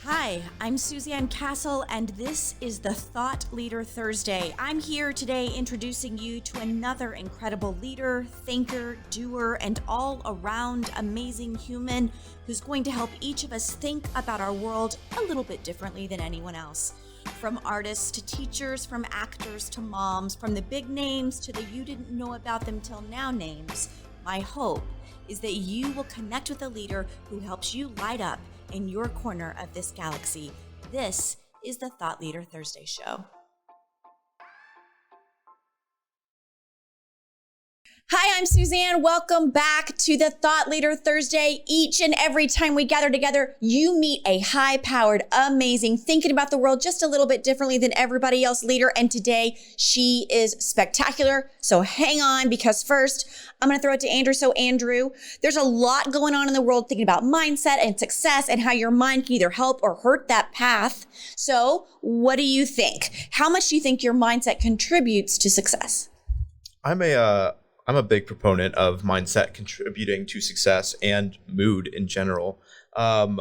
Hi, I'm Suzanne Castle, and this is the Thought Leader Thursday. I'm here today introducing you to another incredible leader, thinker, doer, and all-around amazing human who's going to help each of us think about our world a little bit differently than anyone else. From artists to teachers, from actors to moms, from the big names to the you didn't know about them till now names, my hope is that you will connect with a leader who helps you light up in your corner of this galaxy. This is the Thought Leader Thursday show. Hi, I'm Suzanne. Welcome back to the Thought Leader Thursday. Each and every time we gather together, you meet a high-powered, amazing, thinking about the world just a little bit differently than everybody else leader. And today, she is spectacular. So hang on, because first, I'm going to throw it to Andrew. So Andrew, there's a lot going on in the world thinking about mindset and success and how your mind can either help or hurt that path. So what do you think? How much do you think your mindset contributes to success? I'm a big proponent of mindset contributing to success and mood in general. I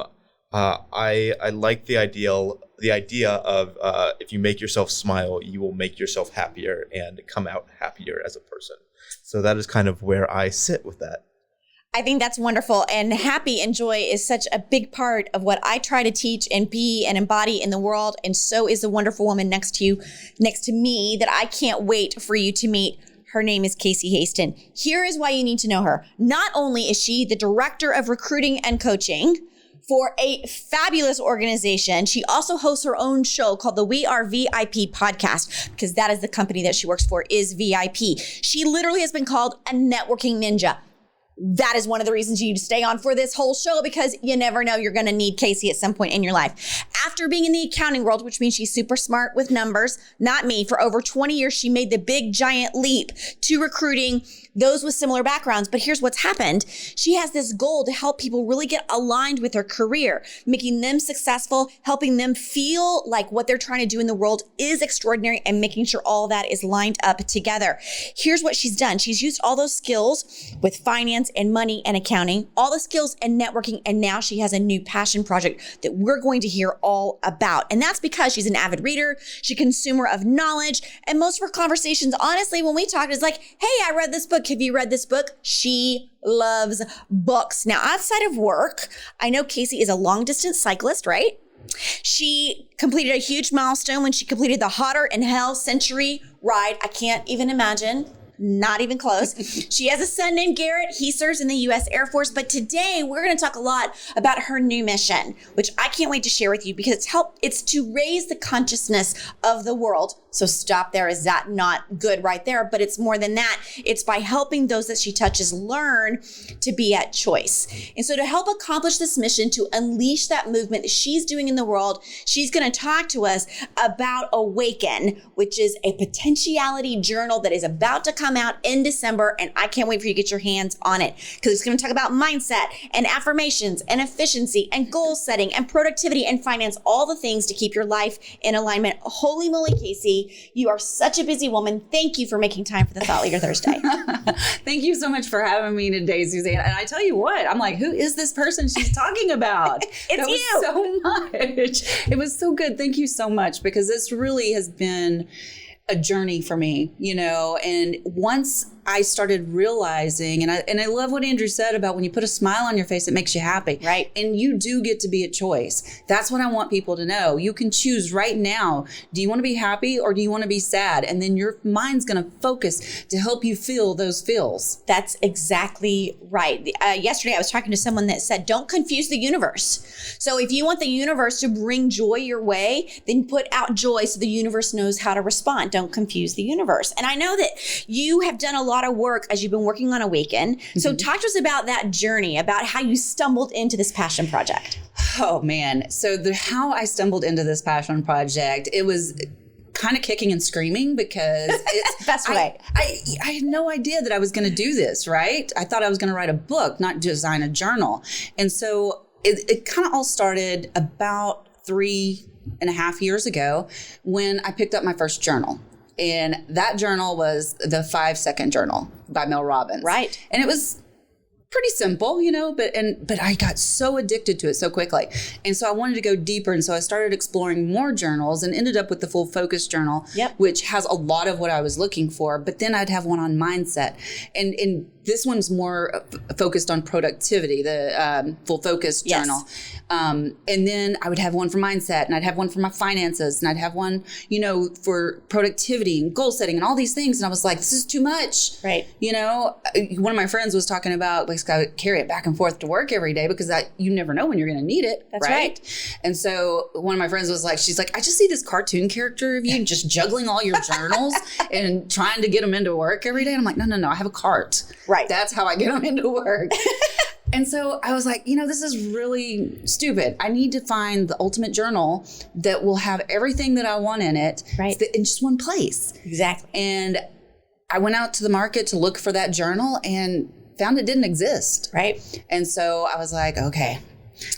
like the idea of if you make yourself smile, you will make yourself happier and come out happier as a person. So that is kind of where I sit with that. I think that's wonderful. And happy and joy is such a big part of what I try to teach and be and embody in the world. And so is the wonderful woman next to me that I can't wait for you to meet. Her name is Casey Hasten. Here is why you need to know her. Not only is she the director of recruiting and coaching for a fabulous organization, she also hosts her own show called the We Are VIP podcast, because that is the company that she works for, is VIP. She literally has been called a networking ninja. That is one of the reasons you need to stay on for this whole show, because you never know, you're going to need Casey at some point in your life. After being in the accounting world, which means she's super smart with numbers, not me, for over 20 years, she made the big giant leap to recruiting those with similar backgrounds. But here's what's happened. She has this goal to help people really get aligned with their career, making them successful, helping them feel like what they're trying to do in the world is extraordinary, and making sure all that is lined up together. Here's what she's done. She's used all those skills with finance and money and accounting, all the skills and networking, and now she has a new passion project that we're going to hear all about. And that's because she's an avid reader, she's a consumer of knowledge, and most of her conversations, honestly, when we talk, is like, hey, I read this book. Have you read this book? She loves books. Now, outside of work, I know Casey is a long distance cyclist, right? She completed a huge milestone when she completed the Hotter in Hell Century ride. I can't even imagine. Not even close. She has a son named Garrett. He serves in the U.S. Air Force. But today we're going to talk a lot about her new mission, which I can't wait to share with you, because it's to raise the consciousness of the world. So stop there. Is that not good right there? But it's more than that. It's by helping those that she touches learn to be at choice. And so to help accomplish this mission, to unleash that movement that she's doing in the world, she's going to talk to us about Awaken, which is a potentiality journal that is about to come out in December. And I can't wait for you to get your hands on it, because it's going to talk about mindset and affirmations and efficiency and goal setting and productivity and finance, all the things to keep your life in alignment. Holy moly, Casey. You are such a busy woman. Thank you for making time for the Thought Leader Thursday. Thank you so much for having me today, Suzanne. And I tell you what, I'm like, who is this person she's talking about? It's you. So much. It was so good. Thank you so much, because this really has been a journey for me, and once I started realizing, and I love what Andrew said about when you put a smile on your face, it makes you happy. Right. And you do get to be a choice. That's what I want people to know. You can choose right now. Do you want to be happy or do you want to be sad? And then your mind's going to focus to help you feel those feels. That's exactly right. Yesterday, I was talking to someone that said, don't confuse the universe. So if you want the universe to bring joy your way, then put out joy so the universe knows how to respond. Don't confuse the universe. And I know that you have done a lot of work as you've been working on Awaken. So talk to us about that journey, about how you stumbled into this passion project. Oh man. So how I stumbled into this passion project, it was kind of kicking and screaming, because Best way. I had no idea that I was going to do this, right? I thought I was going to write a book, not design a journal. And so it kind of all started about 3.5 years ago when I picked up my first journal. And that journal was the 5-second journal by Mel Robbins. Right. And it was pretty simple, but I got so addicted to it so quickly. And so I wanted to go deeper. And so I started exploring more journals and ended up with the Full Focus Journal, which has a lot of what I was looking for. But then I'd have one on mindset. And this one's more focused on productivity, the Full Focus Journal. And then I would have one for mindset, and I'd have one for my finances, and I'd have one, for productivity and goal setting and all these things. And I was like, this is too much. Right. One of my friends was talking about, like, I would carry it back and forth to work every day because you never know when you're going to need it. That's right. And so one of my friends was like, she's like, I just see this cartoon character of you just juggling all your journals and trying to get them into work every day. And I'm like, no, I have a cart. Right. That's how I get them into work. And so I was like, this is really stupid. I need to find the ultimate journal that will have everything that I want in it in just one place. Exactly. And I went out to the market to look for that journal and found it didn't exist. Right. And so I was like, okay,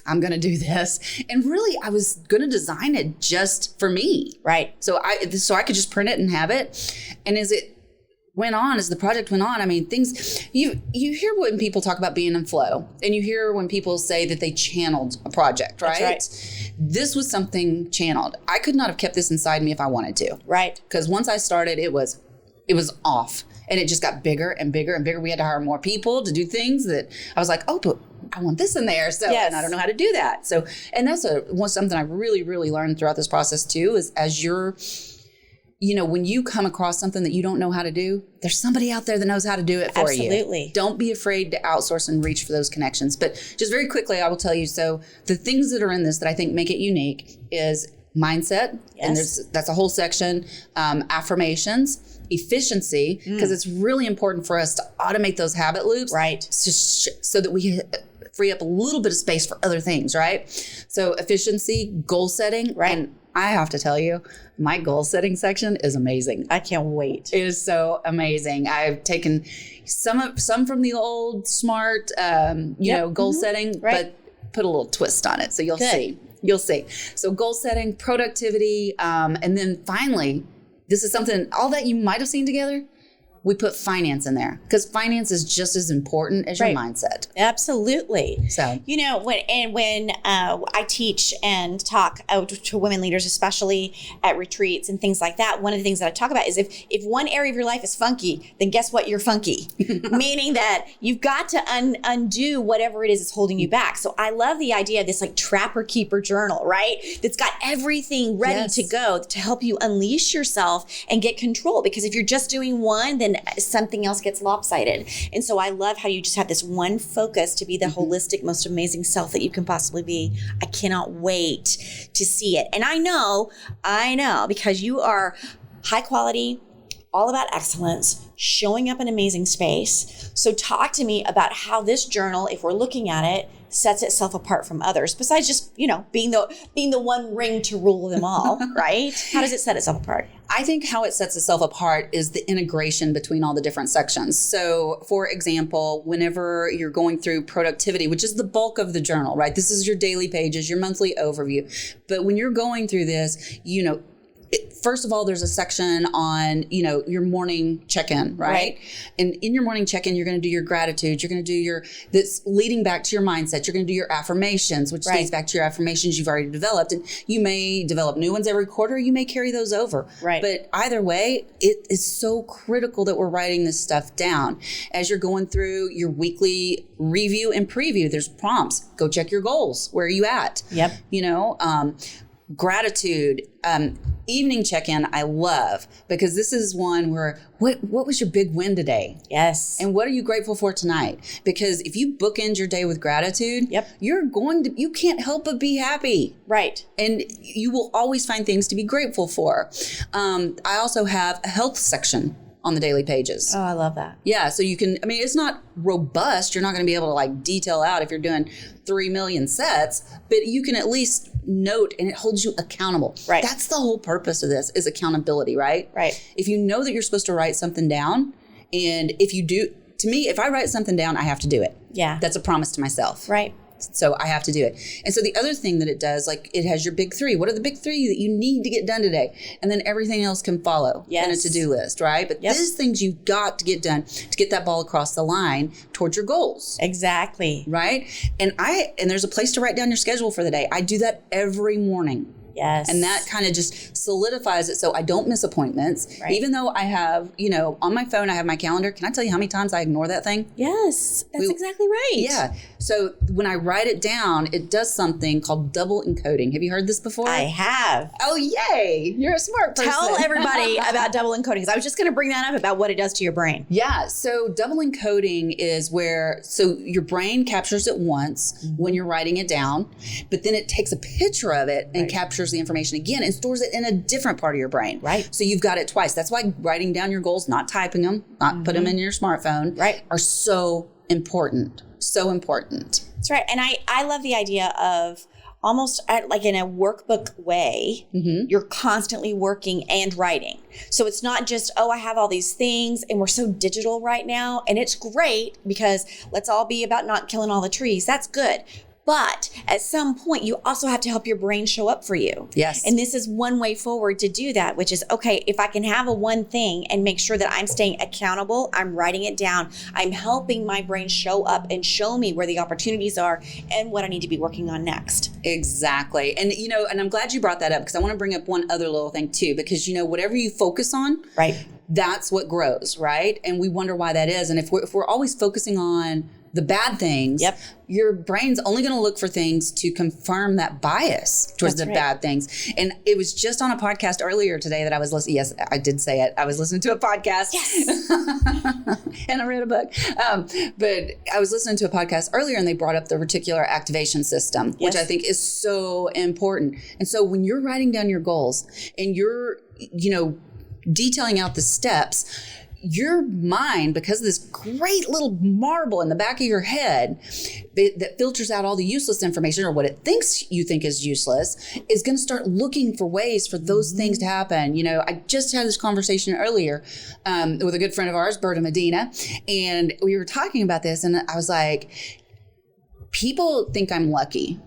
I'm going to do this. And really, I was going to design it just for me. Right. So I could just print it and have it. And as the project went on, I mean, things, you hear when people talk about being in flow, and you hear when people say that they channeled a project, right? That's right. This was something channeled. I could not have kept this inside me if I wanted to. Right. Because once I started, it was off, and it just got bigger and bigger and bigger. We had to hire more people to do things that I was like, oh, but I want this in there. So, and I don't know how to do that. So, and that's something I really, really learned throughout this process too, is as you're, when you come across something that you don't know how to do, there's somebody out there that knows how to do it for you. Absolutely. Don't be afraid to outsource and reach for those connections. But just very quickly, I will tell you, so the things that are in this that I think make it unique is mindset. And that's a whole section, affirmations, efficiency, because it's really important for us to automate those habit loops. Right. So that we free up a little bit of space for other things, right? So efficiency, goal setting. Right. And I have to tell you, my goal setting section is amazing. I can't wait. It is so amazing. I've taken some from the old SMART, goal setting, but put a little twist on it. So you'll see. You'll see. So goal setting, productivity, and then finally, this is something, all that you might have seen together, we put finance in there because finance is just as important as your mindset. Absolutely. So, when I teach and talk to women leaders, especially at retreats and things like that, one of the things that I talk about is if one area of your life is funky, then guess what? You're funky. Meaning that you've got to undo whatever it is that's holding you back. So I love the idea of this like trapper keeper journal, right? That's got everything ready to go to help you unleash yourself and get control. Because if you're just doing one, then something else gets lopsided. And so I love how you just have this one focus to be the holistic, most amazing self that you can possibly be. I cannot wait to see it. And I know, because you are high quality, all about excellence, showing up in amazing space. So talk to me about how this journal, if we're looking at it, sets itself apart from others, besides just, being the one ring to rule them all, right? How does it set itself apart? I think how it sets itself apart is the integration between all the different sections. So, for example, whenever you're going through productivity, which is the bulk of the journal, right? This is your daily pages, your monthly overview. But when you're going through this, first of all, there's a section on, your morning check-in, right? And in your morning check-in, you're going to do your gratitude. You're going to do that's leading back to your mindset. You're going to do your affirmations, which leads back to your affirmations you've already developed. And you may develop new ones every quarter. You may carry those over. Right. But either way, it is so critical that we're writing this stuff down. As you're going through your weekly review and preview, there's prompts. Go check your goals. Where are you at? Yep. Gratitude, evening check-in, I love, because this is one where what was your big win today? Yes. And what are you grateful for tonight? Because if you bookend your day with gratitude, you can't help but be happy. Right. And you will always find things to be grateful for. I also have a health section on the daily pages. Oh, I love that. Yeah. So you can, it's not robust. You're not going to be able to detail out if you're doing 3 million sets, but you can at least note, and it holds you accountable. Right. That's the whole purpose of this, is accountability, right? Right. If you know that you're supposed to write something down, and if you do, to me, if I write something down, I have to do it. Yeah. That's a promise to myself. Right. So I have to do it. And so the other thing that it does, like it has your big 3. What are the big 3 that you need to get done today? And then everything else can follow in a to-do list, right? But these things you've got to get done to get that ball across the line towards your goals. Exactly. Right? And there's a place to write down your schedule for the day. I do that every morning. Yes. And that kind of just solidifies it so I don't miss appointments. Right. Even though I have, on my phone, I have my calendar. Can I tell you how many times I ignore that thing? Yes, that's exactly right. Yeah. So when I write it down, it does something called double encoding. Have you heard this before? I have. Oh, yay. You're a smart person. Tell everybody about double encoding, because I was just going to bring that up about what it does to your brain. Yeah. So double encoding is where, your brain captures it once when you're writing it down, but then it takes a picture of it and captures the information again and stores it in a different part of your brain. Right. So you've got it twice. That's why writing down your goals, not typing them, not put them in your smartphone, are so important. So important. That's right. And I love the idea of almost like in a workbook way, you're constantly working and writing. So it's not just, I have all these things, and we're so digital right now. And it's great because let's all be about not killing all the trees. That's good. But at some point, you also have to help your brain show up for you. Yes. And this is one way forward to do that, which is, okay, if I can have a one thing and make sure that I'm staying accountable, I'm writing it down, I'm helping my brain show up and show me where the opportunities are and what I need to be working on next. Exactly. And, and I'm glad you brought that up, because I want to bring up one other little thing too, because, whatever you focus on, that's what grows, right? And we wonder why that is. And if we're always focusing on the bad things, your brain's only going to look for things to confirm that bias towards bad things. And it was just on a podcast earlier today that I was listening. Yes, I did say it. I was listening to a podcast. Yes. And I read a book. But I was listening to a podcast earlier, and they brought up the reticular activation system, which I think is so important. And so when you're writing down your goals and you're, detailing out the steps, your mind, because of this great little marble in the back of your head that filters out all the useless information, or what it thinks you think is useless, is going to start looking for ways for those things to happen. I just had this conversation earlier with a good friend of ours, Berta Medina, and we were talking about this, and I was like, people think I'm lucky.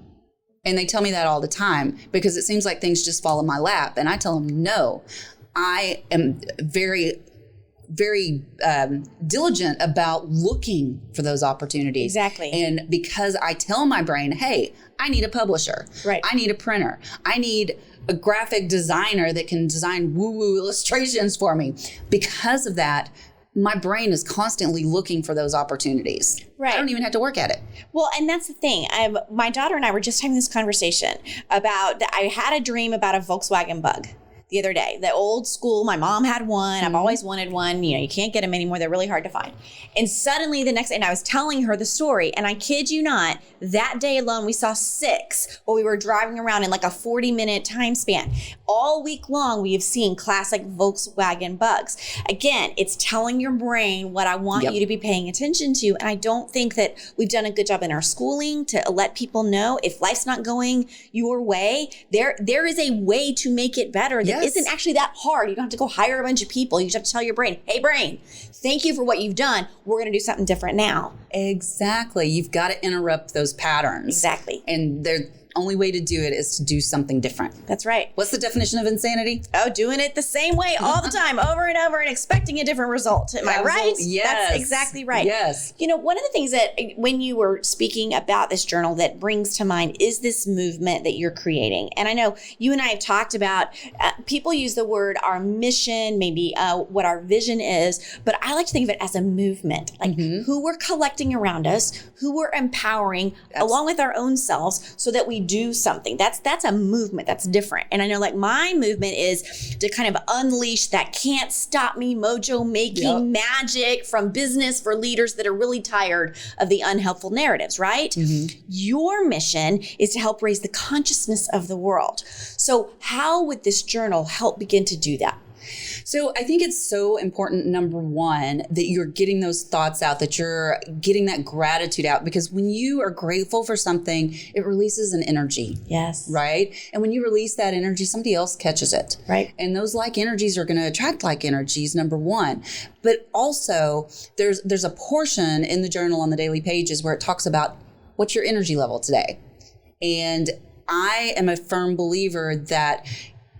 And they tell me that all the time, because it seems like things just fall in my lap. And I tell them, no, I am very diligent about looking for those opportunities. Exactly. And because I tell my brain, hey, I need a publisher. Right. I need a printer. I need a graphic designer that can design woo-woo illustrations for me. Because of that, my brain is constantly looking for those opportunities. Right. I don't even have to work at it. Well, and that's the thing. My daughter and I were just having this conversation about that. I had a dream about a Volkswagen Bug the other day. The old school, my mom had one. I've always wanted one. You can't get them anymore. They're really hard to find. And suddenly the next day, and I was telling her the story, and I kid you not, that day alone, we saw 6 while we were driving around in like a 40-minute time span. All week long, we have seen classic Volkswagen Bugs. Again, it's telling your brain what I want you to be paying attention to. And I don't think that we've done a good job in our schooling to let people know if life's not going your way, there is a way to make it better that isn't actually that hard. You don't have to go hire a bunch of people. You just have to tell your brain, hey, brain, thank you for what you've done. We're going to do something different now. Exactly. You've got to interrupt those patterns. Exactly. And the only way to do it is to do something different. That's right. What's the definition of insanity? Oh, doing it the same way all the time, over and over, and expecting a different result. Am I right? Yes. That's exactly right. Yes. One of the things that when you were speaking about this journal that brings to mind is this movement that you're creating. And I know you and I have talked about, people use the word our mission, maybe what our vision is, but I like to think of it as a movement, like who we're collecting around us, who we're empowering along with our own selves so that we do something. That's a movement. That's different. And I know like my movement is to kind of unleash that can't stop me mojo making magic from business for leaders that are really tired of the unhelpful narratives, right? Your mission is to help raise the consciousness of the world. So how would this journal help begin to do that? So I think it's so important, number one, that you're getting those thoughts out, that you're getting that gratitude out, because when you are grateful for something, it releases an energy. Yes. Right? And when you release that energy, somebody else catches it. Right. And those like energies are going to attract like energies, number one. But also there's a portion in the journal on the daily pages where it talks about what's your energy level today? And I am a firm believer that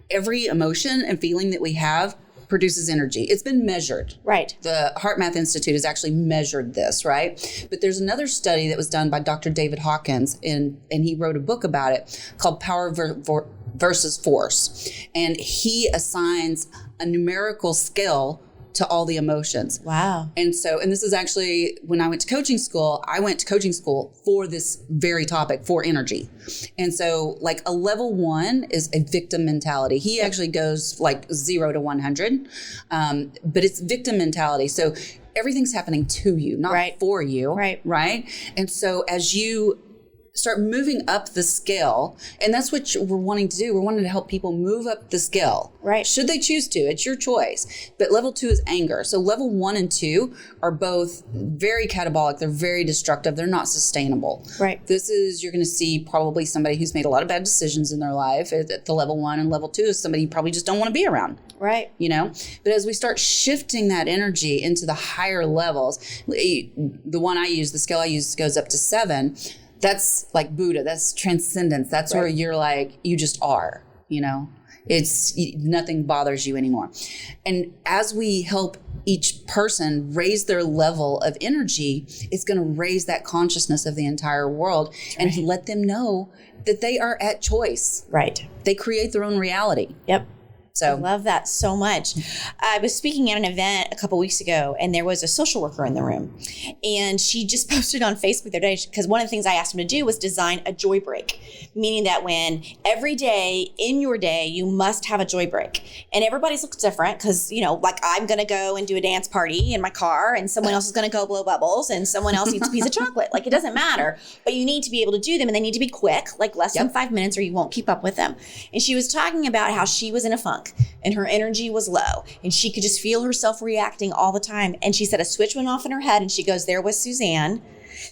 every emotion and feeling that we have produces energy. It's been measured. Right. The Heart Math Institute has actually measured this, right? But there's another study that was done by Dr. David Hawkins, and he wrote a book about it called Power versus Force. And he assigns a numerical scale to all the emotions. Wow. And this is actually, when I went to coaching school, for this very topic, for energy. And so like a level 1 is a victim mentality. He actually goes like 0 to 100, but it's victim mentality. So everything's happening to you, not for you. Right. And so as you start moving up the scale, and that's what we're wanting to do. We're wanting to help people move up the scale. Right. Should they choose to, it's your choice. But level 2 is anger. So level 1 and 2 are both very catabolic. They're very destructive. They're not sustainable. Right. You're going to see probably somebody who's made a lot of bad decisions in their life at the level 1, and level 2 is somebody you probably just don't want to be around. Right. You know, but as we start shifting that energy into the higher levels, the one I use, the scale I use goes up to 7. That's like Buddha. That's transcendence. That's where you're like, you just are, you know, nothing bothers you anymore. And as we help each person raise their level of energy, it's going to raise that consciousness of the entire world and let them know that they are at choice. Right. They create their own reality. Yep. So I love that so much. I was speaking at an event a couple weeks ago, and there was a social worker in the room, and she just posted on Facebook the other day, because one of the things I asked them to do was design a joy break, meaning that when every day in your day, you must have a joy break. And everybody's looks different because, you know, like I'm going to go and do a dance party in my car, and someone else is going to go blow bubbles, and someone else eats a piece of chocolate. Like, it doesn't matter, but you need to be able to do them, and they need to be quick, like less than 5 minutes, or you won't keep up with them. And she was talking about how she was in a funk and her energy was low and she could just feel herself reacting all the time. And she said a switch went off in her head, and she goes, there was Suzanne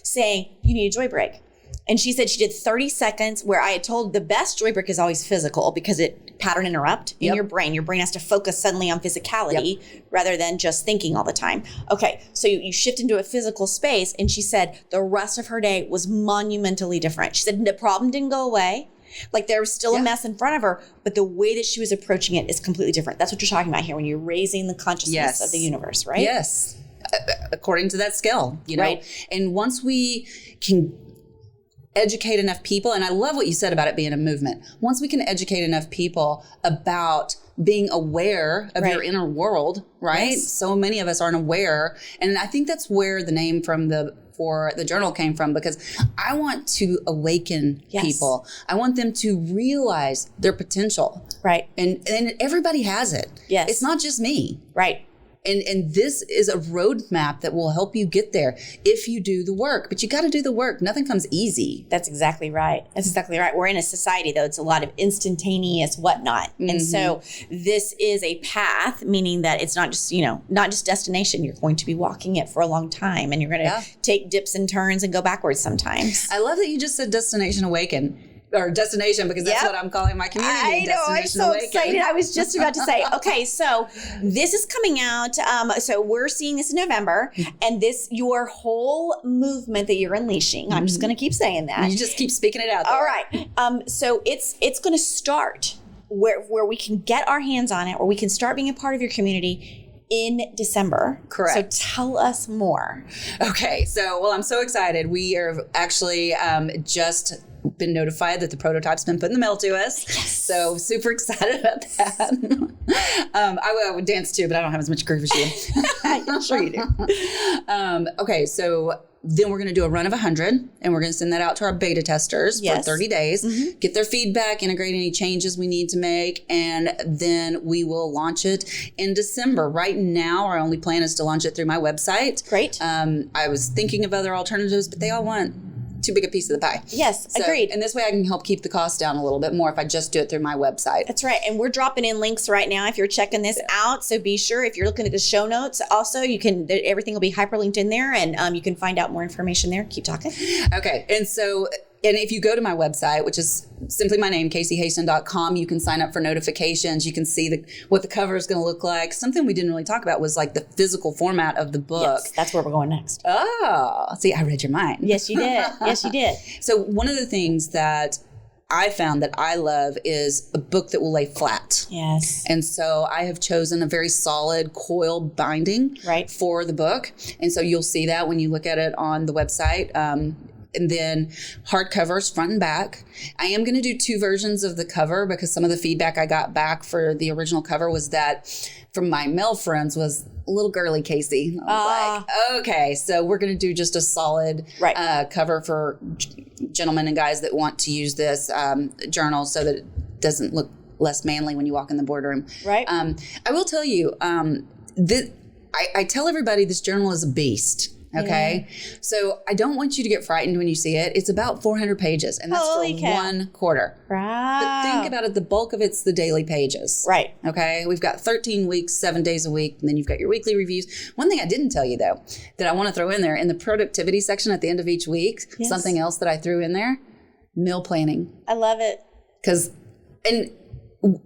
saying, you need a joy break. And she said she did 30 seconds, where I had told the best joy break is always physical, because it pattern interrupt in your brain. Your brain has to focus suddenly on physicality rather than just thinking all the time. Okay, so you shift into a physical space. And she said the rest of her day was monumentally different. She said the problem didn't go away. Like, there was still a mess in front of her, but the way that she was approaching it is completely different. That's what you're talking about here when you're raising the consciousness of the universe, right? Yes. According to that scale, you know. Right. And once we can educate enough people, and I love what you said about it being a movement. Once we can educate enough people about being aware of your inner world, right? Yes. So many of us aren't aware. And I think that's where the name for the journal came from, because I want to awaken people. I want them to realize their potential. Right. And everybody has it. Yes. It's not just me. Right. And this is a roadmap that will help you get there if you do the work. But you got to do the work. Nothing comes easy. That's exactly right. That's exactly right. We're in a society, though, it's a lot of instantaneous whatnot. And so this is a path, meaning that it's not just, not just destination. You're going to be walking it for a long time, and you're going to take dips and turns and go backwards sometimes. I love that you just said Destination Awaken. Or destination, because that's what I'm calling my community. I know, I'm so excited. I was just about to say, okay, so this is coming out. So we're seeing this in November, and your whole movement that you're unleashing, I'm just going to keep saying that. You just keep speaking it out there. All right. So it's going to start where we can get our hands on it, or we can start being a part of your community in December. Correct. So tell us more. Okay. So, I'm so excited. We are actually just been notified that the prototype's been put in the mail to us. Yes. So super excited about that. I would dance too, but I don't have as much groove as you. I'm sure you do. Okay. So then we're going to do a run of 100, and we're going to send that out to our beta testers for 30 days, get their feedback, integrate any changes we need to make, and then we will launch it in December. Right now, our only plan is to launch it through my website. Great. I was thinking of other alternatives, but they all want too big a piece of the pie. Yes, agreed. And this way I can help keep the cost down a little bit more if I just do it through my website. That's right. And we're dropping in links right now if you're checking this out. So be sure, if you're looking at the show notes, also everything will be hyperlinked in there, and you can find out more information there. Keep talking. Okay. And so And if you go to my website, which is simply my name, CaseyHaston.com, you can sign up for notifications. You can see what the cover is going to look like. Something we didn't really talk about was like the physical format of the book. Yes, that's where we're going next. Oh, see, I read your mind. Yes, you did. Yes, you did. So one of the things that I found that I love is a book that will lay flat. Yes. And so I have chosen a very solid coil binding for the book. And so you'll see that when you look at it on the website. And then hardcovers, front and back. I am going to do 2 versions of the cover because some of the feedback I got back for the original cover was that from my male friends was a little girly, Casey. I was like, okay, so we're going to do just a solid cover for gentlemen and guys that want to use this journal so that it doesn't look less manly when you walk in the boardroom. Right. I will tell you, I tell everybody this journal is a beast. Okay. Yeah. So I don't want you to get frightened when you see it. It's about 400 pages and that's for 1 quarter. Wow. But think about it. The bulk of it's the daily pages. Right. Okay. We've got 13 weeks, 7 days a week. And then you've got your weekly reviews. One thing I didn't tell you though, that I want to throw in there in the productivity section at the end of each week, something else that I threw in there, meal planning. I love it. And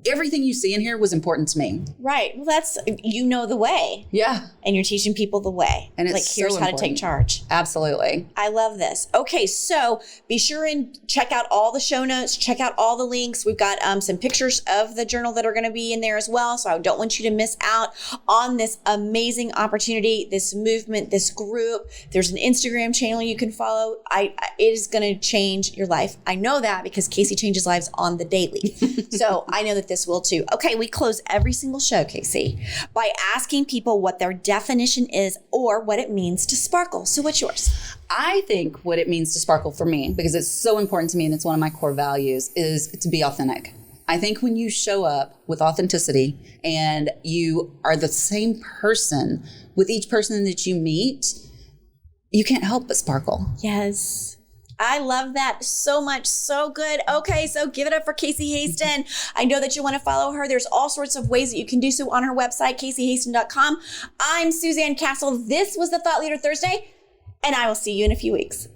everything you see in here was important to me. Right. Well, that's, you know, the way. Yeah. And you're teaching people the way. And it's like, here's so how to take charge. Absolutely. I love this. Okay. So be sure and check out all the show notes, check out all the links. We've got some pictures of the journal that are going to be in there as well. So I don't want you to miss out on this amazing opportunity, this movement, this group. There's an Instagram channel you can follow. It is going to change your life. I know that because Casey changes lives on the daily. So I know that this will too. Okay, we close every single show, Casey, by asking people what their definition is or what it means to sparkle. So what's yours? I think what it means to sparkle for me, because it's so important to me and it's one of my core values, is to be authentic. I think when you show up with authenticity and you are the same person with each person that you meet, you can't help but sparkle. Yes. I love that so much. So good. Okay, so give it up for Casey Hasten. I know that you want to follow her. There's all sorts of ways that you can do so on her website, CaseyHaston.com. I'm Suzanne Castle. This was the Thought Leader Thursday, and I will see you in a few weeks.